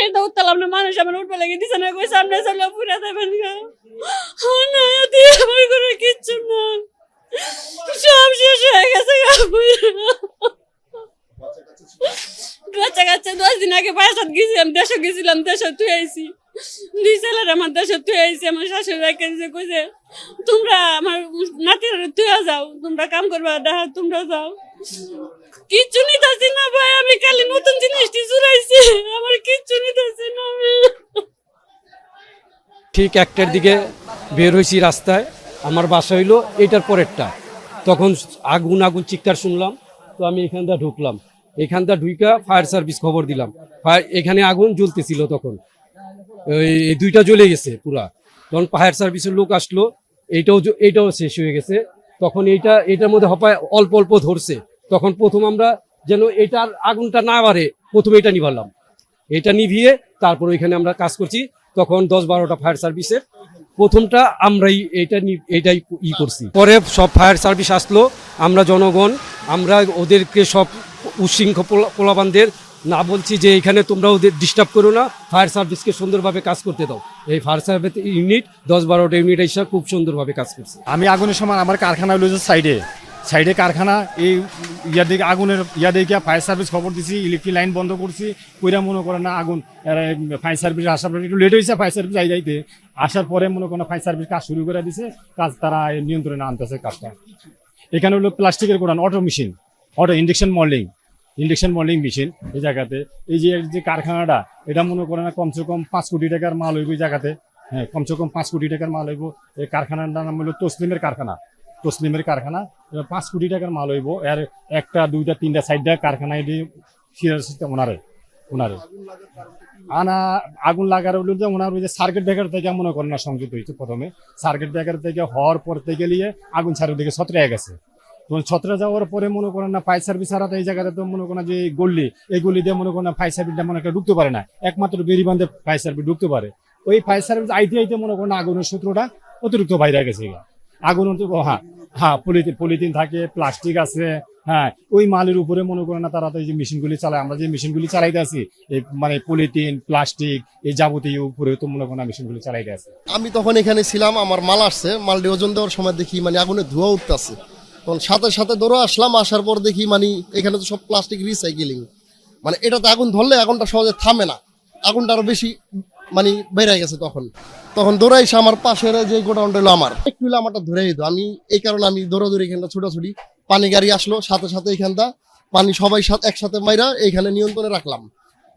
সিঁড়িতে উঠতাম না, মানুষ আমার উঠবে লেগে দিছে না, কই সামনে চলে পুরা দেবেন গা। না আমার কোনো কিচ্ছু না, সব শেষ হয়ে গেছে গা। বাচ্চা কাচ্চা 10 দিন আগে বাসাত গেছিলাম, দেশে তুই আইছি, 2 ছেলের আমার দেশে তুই আইছি। আমার শাশুড়ি রেখে কইছে তোমরা আমার নাতির তুই যাও, তোমরা কাম করবা, দেখা তোমরা যাও। কিচ্ছু নিতেছি না ভাই, আমি খালি নতুন জিনিসটি চুরাইছি, আমার কিচ্ছু নিতেছি না। ঠিক 1টার দিকে বের হয়েছি রাস্তায়, আমার বাসা হইলো এটার পরেরটা। তখন আগুন চিৎকার শুনলাম, তো আমি এখানটা ঢুকলাম। এখানটা ঢুইকা ফায়ার সার্ভিস খবর দিলাম। এখানে আগুন জ্বলতেছিল, তখন এই 2টা জ্বলে গেছে পুরা। তখন ফায়ার সার্ভিসের লোক আসলো, এইটাও শেষ হয়ে গেছে। তখন এটার মধ্যে হপায় অল্প অল্প ধরছে। তখন প্রথম আমরা যেন এটার আগুনটা না বাড়ে, প্রথমে এটা নিভালাম। এটা নিভিয়ে তারপর ওইখানে আমরা কাজ করছি। তখন 10-12টা ফায়ার সার্ভিসের প্রথমটা আমরাই এটাই করছি। পরে সব ফায়ার সার্ভিস আসলো, আমরা জনগণ আমরা ওদেরকে সব উশৃঙ্খল পোলাপানদের না বলছি যে এখানে তোমরা ওদের ডিস্টার্ব করো না, ফায়ার সার্ভিসকে সুন্দরভাবে কাজ করতে দাও। এই ফায়ার সার্ভিস ইউনিট 10-12টা ইউনিট এসে খুব সুন্দরভাবে কাজ করছে। আমি আগুনের সময় আমার কারখানা হলো যে সাইডে কারখানা, এই দিকে আগুনের দিকে ফায়ার সার্ভিস খবর দিছি, ইলেকট্রিক লাইন বন্ধ করছি। কইরা মনে করে না আগুন ফায়ার সার্ভিস আসার পরে একটু লেট হয়েছে, ফায়ার সার্ভিস যাইতে আসার পরে মনে করেন ফায়ার সার্ভিস কাজ শুরু করে দিছে, কাজ তারা নিয়ন্ত্রণে আনতেছে কাজটা। এখানে হলো প্লাস্টিকের godown, auto induction moulding machine এই জায়গাতে। এই যে কারখানাটা, এটা মনে করেন কমসে কম 5 কোটি টাকার মাল হইব এই জায়গাতে। হ্যাঁ, কমসে কম 5 কোটি টাকার মাল হইব। এই কারখানাটার নাম হলো তসলিমের কারখানা। 5 কোটি টাকার মাল হইব। এর 1টা 2টা 3টা 4টা কারখানায় দিয়ে ওনারে আগুন লাগার হলো যে ওনার ওই যে সার্কিট ব্রেকার থেকে মনে করেন না সংযুক্ত হয়েছে। প্রথমে সার্কিট ব্রেকার থেকে হওয়ার পর থেকে নিয়ে আগুন চারিদিকে ছত্রে গেছে। তখন ছত্রে যাওয়ার পরে মনে করেন না ফায়ার সার্ভিস ছাড়া এই জায়গাতে তো মনে করেন যে এই গল্লি দিয়ে মনে করেন ফায়ার সার্ভিসটা মনে একটা ঢুকতে পারে না, একমাত্র বেরি বান্ধে ফায়ার সার্ভিস ঢুকতে পারে। ওই ফায়ার সার্ভিস আইতে মনে করেন আগুনের সূত্রটা অতিরিক্ত বাইরে গেছে। আগুন হ্যাঁ পলিথিন থাকে, প্লাস্টিক আছে। হ্যাঁ, ওই মালের উপরে মনে করেন না তারা তো এই যে মেশিনগুলি চালায়, আমরা যে মেশিনগুলি চালাইতে আছি এই মানে পলিথিন প্লাস্টিক এই যাবতীয় উপরে তো মনে করেন মেশিনগুলি চালাইতে আছে। আমি তখন এখানে ছিলাম, আমার মাল আসছে, মালটি ওজন দেওয়ার সময় দেখি মানে আগুনে ধোঁয়া উঠতেছে। তখন সাথে দৌড়ে আসলাম, আসার পর দেখি মানে এখানে তো সব প্লাস্টিক রিসাইকেলিং, মানে এটাতে আগুন ধরলে আগুনটা সহজে থামে না, আগুনটা আরো বেশি মানে বেড়ে গেছে। তখন দৌড়াইছে আমার পাশের যে গোডাউনটা হলো আমার, একটু হলে আমারটা ধরে দিত। আমি এই কারণে আমি দৌড়াদৌড়ি এখানটা ছুটাছুটি, পানি গাড়ি আসলো, সাথে এখানটা পানি সবাই একসাথে মাইরা এইখানে নিয়ন্ত্রণে রাখলাম।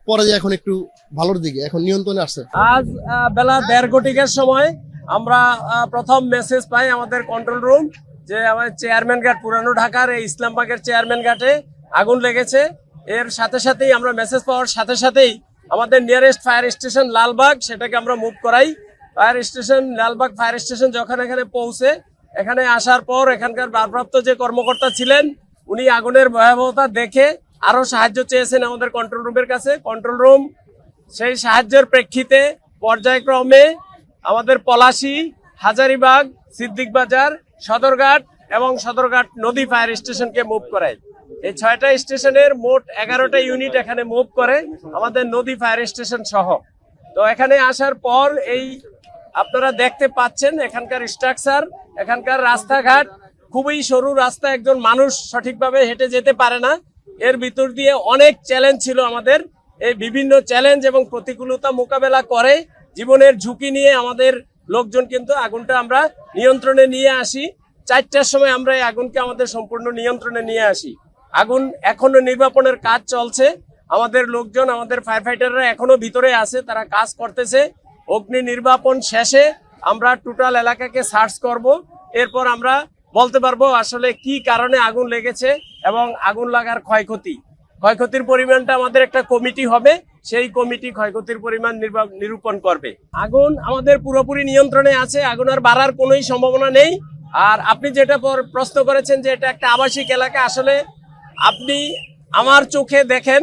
পরে যে এখন একটু ভালোর দিকে, এখন নিয়ন্ত্রণে আসছে। আজ বেলা 1:30 ঘটিকার সময় আমরা প্রথম মেসেজ পাই আমাদের কন্ট্রোল রুম যে আমাদের চেয়ারম্যান ঘাট, পুরানো ঢাকার এই ইসলামবাগের চেয়ারম্যান ঘাটে আগুন লেগেছে। এর সাথেই আমরা মেসেজ পাওয়ার সাথেই আমাদের নিয়ারেস্ট ফায়ার স্টেশন লালবাগ, সেটাকে আমরা মুভ করাই। লালবাগ ফায়ার স্টেশন যখন এখানে পৌঁছে, এখানে আসার পর এখানকার ভারপ্রাপ্ত যে কর্মকর্তা ছিলেন উনি আগুনের ভয়াবহতা দেখে আরো সাহায্য চেয়েছেন আমাদের কন্ট্রোল রুমের কাছে। কন্ট্রোল রুম সেই সাহায্যের প্রেক্ষিতে পর্যায়ক্রমে আমাদের পলাশী, হাজারীবাগ, সিদ্দিক বাজার, সদরঘাট এবং সদরঘাট নদী ফায়ার স্টেশনকে মুভ করায়। এই 6টা স্টেশনের মোট 11টা ইউনিট এখানে মুভ করে, আমাদের নদী ফায়ার স্টেশন সহ। তো এখানে আসার পর এই আপনারা দেখতে পাচ্ছেন এখানকার স্ট্রাকচার, এখানকার রাস্তাঘাট খুবই সরু রাস্তা, একজন মানুষ সঠিকভাবে হেঁটে যেতে পারে না। এর ভিতর দিয়ে অনেক চ্যালেঞ্জ ছিল আমাদের। এই বিভিন্ন চ্যালেঞ্জ এবং প্রতিকূলতা মোকাবেলা করে জীবনের ঝুঁকি নিয়ে আমাদের লোকজন কিন্তু আগুনটা আমরা নিয়ন্ত্রণে নিয়ে আসি। 4টার সময় আমরা এই আগুনকে আমাদের সম্পূর্ণ নিয়ন্ত্রণে নিয়ে আসি। আগুন এখনো নির্বাপনের কাজ চলছে, আমাদের লোকজন, আমাদের ফায়ার ফাইটাররা এখনো ভিতরে আছে, তারা কাজ করতেছে। অগ্নি নির্বাপন শেষে আমরা টোটাল এলাকাকে সার্চ করব, এরপর আমরা বলতে পারবো আসলে কি কারণে আগুন লেগেছে এবং আগুন লাগার ক্ষয়ক্ষতির পরিমাণটা আমাদের একটা কমিটি হবে, সেই কমিটি ক্ষয়ক্ষতির পরিমাণ নিরূপণ করবে। আগুন আমাদের পুরোপুরি নিয়ন্ত্রণে আছে, আগুন আর বাড়ার কোনোই সম্ভাবনা নেই। আর আপনি যেটা প্রশ্ন করেছেন যে এটা একটা আবাসিক এলাকা, আসলে আপনি আমার চোখে দেখেন,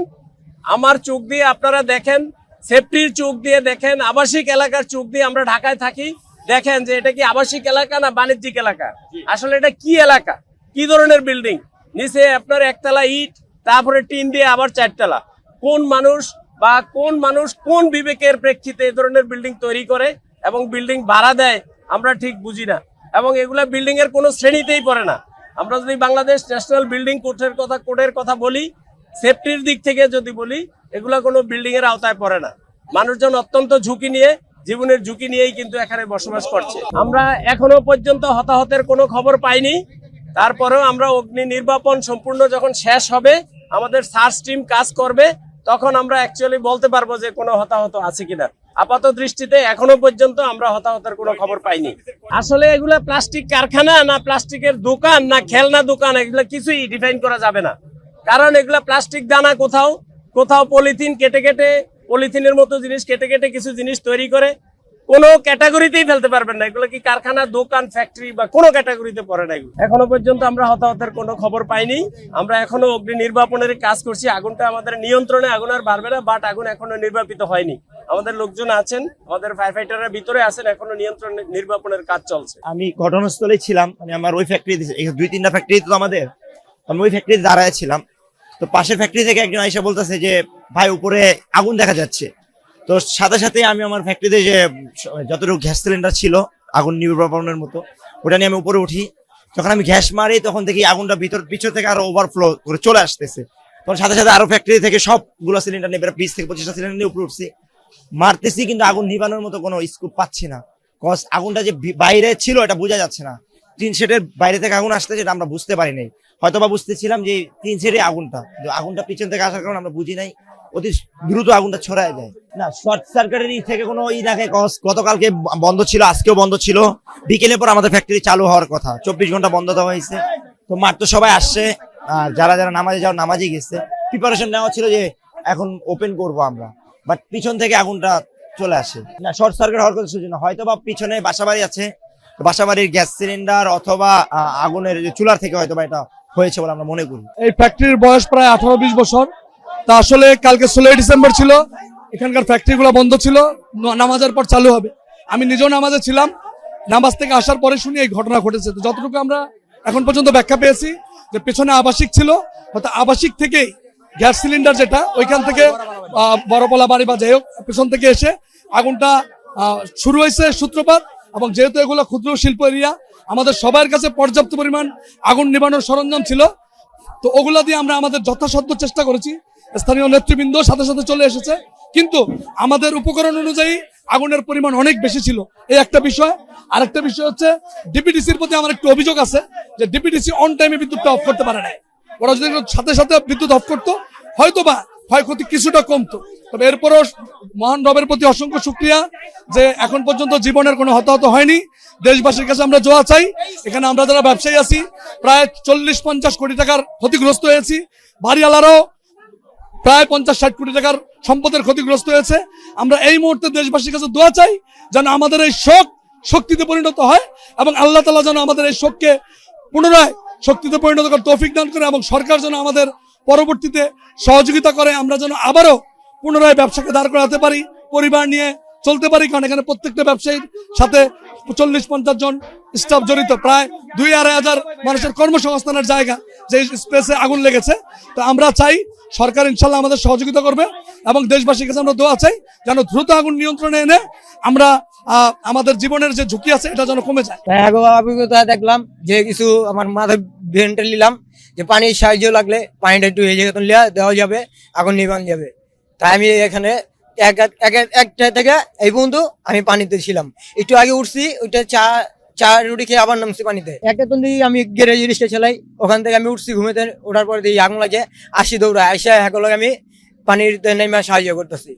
আমার চোখ দিয়ে আপনারা দেখেন, সেফটির চোখ দিয়ে দেখেন, আবাসিক এলাকার চোখ দিয়ে আমরা ঢাকায় থাকি, দেখেন যে এটা কি আবাসিক এলাকা না বাণিজ্যিক এলাকা, আসলে এটা কি এলাকা, কি ধরনের বিল্ডিং। নিচে আপনার 1তলা ইট, তারপরে টিন দিয়ে আবার 4তলা। কোন মানুষ বা কোন মানুষ কোন বিবেকের প্রেক্ষিতে এই ধরনের বিল্ডিং তৈরি করে এবং বিল্ডিং ভাড়া দেয় আমরা ঠিক বুঝি না, এবং এগুলা বিল্ডিং এর কোনো শ্রেণীতেই পড়ে না। আমরা যদি বাংলাদেশ ন্যাশনাল বিল্ডিং কোডের কথা বলি, সেফটির দিক থেকে যদি বলি, এগুলা কোনো বিল্ডিং এর আওতায় পড়ে না। মানুষজন অত্যন্ত ঝুঁকি নিয়ে, জীবনের ঝুঁকি নিয়েই কিন্তু এখানে বসবাস করছে। আমরা এখনো পর্যন্ত হতাহতের কোনো খবর পাইনি। তারপরেও আমরা অগ্নি নির্বাপন সম্পূর্ণ যখন শেষ হবে, আমাদের সার্চ টিম কাজ করবে, তখন আমরা অ্যাকচুয়ালি বলতে পারবো যে কোনো হতাহত আছে কিনা। আপাত দৃষ্টিতে এখনো পর্যন্ত আমরা হতাহতের কোনো খবর পাইনি। আসলে এগুলা প্লাস্টিক কারখানা না প্লাস্টিকের দোকান না খেলনা দোকান, এগুলা কিছুই ডিফাইন করা যাবে না। কারণ এগুলা প্লাস্টিক দানা কোথাও কোথাও পলিথিন কেটে পলিথিনের মতো জিনিস কেটে কিছু জিনিস তৈরি করে, কোনো ক্যাটাগরিতেই ফেলতে পারবেন না। এগুলো কি কারখানা, দোকান, ফ্যাক্টরি বা কোনো ক্যাটাগরিতে পড়ে না এগুলো। এখনো পর্যন্ত আমরা হতাহতের কোনো খবর পাইনি। আমরা এখনো অগ্নি নির্বাপনের কাজ করছি। আগুনটা আমাদের নিয়ন্ত্রণে, আগুন আর বাড়বে না, বাট আগুন এখনো নির্বাপিত হয়নি। আমাদের লোকজন আছেন, আমাদের ফায়ার ফাইটাররা ভিতরে আছেন, এখনো নিয়ন্ত্রণ নির্বাপনের কাজ চলছে। আমি ঘটনাস্থলে ছিলাম, মানে আমার ওই ফ্যাক্টরি 2-3টা ফ্যাক্টরি তো আমাদের, আমি ওই ফ্যাক্টরিতে দাঁড়ায় ছিলাম। তো পাশের ফ্যাক্টরি থেকে একজন আইসা বলতেছে যে ভাই উপরে আগুন দেখা যাচ্ছে। তো সাথে সাথে আমি আমার ফ্যাক্টরিতে যে যতটুকু গ্যাস সিলিন্ডার ছিল আগুন নির্বাপনের মতো, ওটা নিয়ে আমি উপরে উঠি। যখন আমি গ্যাস মারি তখন দেখি আগুনটা পিছন থেকে আরো ওভারফ্লো করে চলে আসতেছে। তখন সাথে সাথে আরো ফ্যাক্টরি থেকে সবগুলো সিলিন্ডার নিয়ে 20 থেকে 25টা সিলিন্ডার নিয়ে উপরে উঠছি, মারতেছি, কিন্তু আগুন নিভানোর মতো কোনো স্কোপ পাচ্ছি না। কজ আগুনটা যে বাইরে ছিল এটা বোঝা যাচ্ছে না। 3 শেডের বাইরে থেকে আগুন আসতে, সেটা আমরা বুঝতে পারি নাই। হয়তো বা বুঝতেছিলাম যে 3 শেডে আগুনটা পিছন থেকে আসার কারণে আমরা বুঝি নাই, অতি দ্রুত আগুনটা ছড়ায় যায়। না, শর্ট সার্কিটের থেকে কোনো দেখে, গতকালকে বন্ধ ছিল, আজকেও বন্ধ ছিল। বিকেলের পর আমাদের ফ্যাক্টরি চালু হওয়ার কথা, 24 ঘন্টা বন্ধ দেওয়া হয়েছে। তো মাঠ তো সবাই আসছে, আর যারা যারা নামাজে যাওয়ার নামাজে গেছে। প্রিপারেশন নেওয়া ছিল যে এখন ওপেন করব আমরা, বাট পিছন থেকে আগুনটা চলে আসে। না, শর্ট সার্কিট হওয়ার কথা সুযোগ না, হয়তো বা পিছনে বাসাবাড়ি আছে, বাসাবাড়ির গ্যাস সিলিন্ডার অথবা আগুনের চুলার থেকে হয়তো বা এটা হয়েছে বলে আমরা মনে করি। এই ফ্যাক্টরির বয়স প্রায় 18-20 বছর। তা আসলে কালকে 16 ডিসেম্বর ছিল, এখানকার ফ্যাক্টরিগুলো বন্ধ ছিল, নামাজের পর চালু হবে। আমি নিজেও নামাজে ছিলাম, নামাজ থেকে আসার পরে শুনি এই ঘটনা ঘটেছে। তো যতটুকু আমরা এখন পর্যন্ত ব্যাখ্যা পেয়েছি যে পেছনে আবাসিক ছিল, হয়তো আবাসিক থেকেই গ্যাস সিলিন্ডার যেটা ওইখান থেকে বড়পলা বাড়ি বা যাই হোক পেছন থেকে এসে আগুনটা শুরু হয়েছে সূত্রপাত। এবং যেহেতু এগুলো ক্ষুদ্র শিল্প এরিয়া, আমাদের সবার কাছে পর্যাপ্ত পরিমাণ আগুন নিবানোর সরঞ্জাম ছিল, তো ওগুলা দিয়ে আমরা আমাদের যথাসাধ্য চেষ্টা করেছি। স্থানীয় নেতৃবৃন্দ সাথে সাথে চলে এসেছে, কিন্তু আমাদের উপকরণ অনুযায়ী আগুনের পরিমাণ অনেক বেশি ছিল, এই একটা বিষয়। আরেকটা বিষয় হচ্ছে ডিপিডিসির প্রতি আমার একটু অভিযোগ আছে যে ডিপিডিসি অন টাইমে বিদ্যুৎটা অফ করতে পারে না। ওরা যদি সাথে সাথে বিদ্যুৎ অফ করতো হয়তো বা ক্ষয়ক্ষতি কিছুটা কমতো। তবে এরপরও মহান রবের প্রতি অসংখ্য শুকরিয়া যে এখন পর্যন্ত জীবনের কোনো হতাহত হয়নি। দেশবাসীর কাছে আমরা দোয়া চাই। এখানে আমরা যারা ব্যবসায়ী আছি প্রায় 40-50 কোটি টাকার ক্ষতিগ্রস্ত হয়েছি, বাড়িওয়ালারাও প্রায় 50-60 কোটি টাকার সম্পদের ক্ষতিগ্রস্ত হয়েছে। আমরা এই মুহূর্তে দেশবাসীর কাছে দোয়া চাই যেন আমাদের এই শোক শক্তিতে পরিণত হয়, এবং আল্লাহ তাআলা যেন আমাদের এই শোককে পুনরায় শক্তিতে পরিণত করে তৌফিক দান করে, এবং সরকার যেন আমাদের পরবর্তীতে সহযোগিতা করে, আমরা যেন আবারও পুনরায় ব্যবসাকে দাঁড় করাতে পারি, পরিবার নিয়ে চলতে পারি। কারণ এখানে প্রত্যেকটা ব্যবসায়ীর সাথে 40-50 জন স্টাফ জড়িত, প্রায় 2-2.5 হাজার মানুষের কর্মসংস্থানের জায়গা যে স্পেসে আগুন লেগেছে। তো আমরা চাই সরকার ইনশাল্লাহ আমাদের সহযোগিতা করবে, এবং দেশবাসীর কাছে আমরা দোয়া চাই যেন দ্রুত আগুন নিয়ন্ত্রণে এনে আমরা আমাদের জীবনের যে ঝুঁকি আছে এটা যেন কমে যায়। অভিজ্ঞতা দেখলাম যে কিছু আমার মাথায় ভেন্টে নিলাম যে পানির সাহায্য লাগলে পানিটা একটু এই জায়গায় দেওয়া যাবে, আগুন নিবান যাবে। তাই আমি এখানে একটা থেকে এই পর্যন্ত আমি পানিতে ছিলাম। একটু আগে উঠছি, ওইটা চা রুটি খেয়ে আবার নামছি পানিতে। একটা তন্দি আমি গ্যারেজ রিক্সা চালাই, ওখান থেকে আমি উঠছি ঘুমেতে, ওঠার পরে আগুন লাগে, আসি দৌড়া আসা এখন আমি পানির নেমে সাহায্য করতেছি।